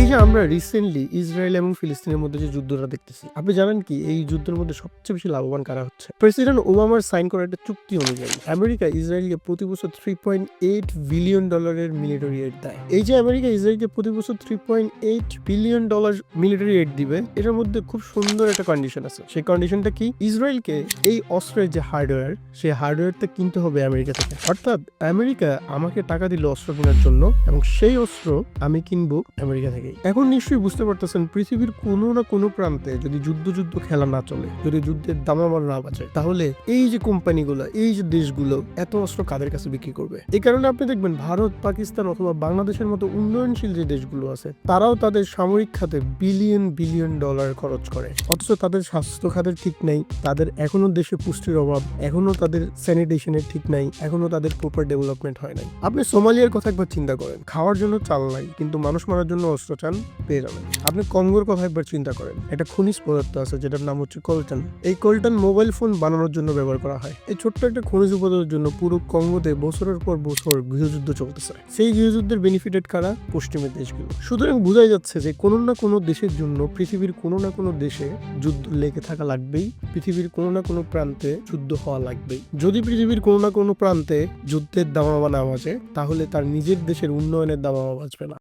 যে আমরা recently Israel এবং ফিলিস্তিনের মধ্যে যে যুদ্ধটা দেখতেছি, আপনি জানেন কি এই যুদ্ধের মধ্যে সবচেয়ে বেশি লাভবান কারা হচ্ছে? প্রেসিডেন্ট ওবামার সাইন করা একটা চুক্তি অনুযায়ী আমেরিকা ইসরায়েলকে প্রতি বছর $3.8 বিলিয়ন মিলিটারি এড দেয়। এই যে আমেরিকা ইসরায়েলকে প্রতি বছর $3.8 বিলিয়ন মিলিটারি এড দিবে, এটার মধ্যে খুব সুন্দর একটা কন্ডিশন আছে। সেই কন্ডিশনটা কি? ইসরায়েলকে এই অস্ত্রের যে হার্ডওয়্যার, সেই হার্ডওয়্যারটা কিনতে হবে আমেরিকা থেকে। অর্থাৎ আমেরিকা আমাকে টাকা দিল অস্ত্র কেনার জন্য এবং সেই অস্ত্র আমি কিনবো আমেরিকা থেকে। এখন নিশ্চয়ই বুঝতে পারতেছেন, পৃথিবীর কোনো না কোনো প্রান্তে যদি যুদ্ধ খেলা না চলে, যদি যুদ্ধের দামামা না বাঁচে, তাহলে এই যে কোম্পানিগুলো, এই যে দেশগুলো এত অস্ত্র কাদের কাছে বিক্রি করবে? এই কারণে আপনি দেখবেন ভারত, পাকিস্তান অথবা বাংলাদেশের মতো উন্নয়নশীল যে দেশগুলো আছে, তারাও তাদের সামরিক খাতে বিলিয়ন ডলার খরচ করে, অথচ তাদের স্বাস্থ্য খাতের ঠিক নাই, তাদের এখনো দেশে পুষ্টির অভাব, এখনো তাদের স্যানিটেশনের ঠিক নাই, এখনো তাদের প্রপার ডেভেলপমেন্ট হয় নাই। আপনি সোমালিয়ার কথা একবার চিন্তা করেন, খাওয়ার জন্য চাল নাই কিন্তু মানুষ মারার জন্য অস্ত্র চান, পেয়ে যাবেন। আপনি কঙ্গোর কথা একবার চিন্তা করেন, একটা খনিজ পদার্থ আছে যেটার নাম হচ্ছে কলটান। এই কলটান মোবাইল ফোন বানানোর জন্য ব্যবহার করা হয়। এই ছোট্ট একটা খনিজ উপাদানের জন্য পুরো কঙ্গোতে বছরের পর বছর গৃহযুদ্ধ চলতেছে। সেই গৃহযুদ্ধের বেনিফিটেড কারা? পশ্চিমের দেশগুলো। সুতরাং বোঝাই যাচ্ছে যে কোনো না কোনো দেশের জন্য পৃথিবীর কোনো না কোনো দেশে যুদ্ধ লেগে থাকা লাগবেই, পৃথিবীর কোনো না কোনো প্রান্তে যুদ্ধ হওয়া লাগবেই। যদি পৃথিবীর কোনো না কোনো প্রান্তে যুদ্ধের দামামা না বাজে, তাহলে তার নিজের দেশের উন্নয়নের দামামা বাজবে না।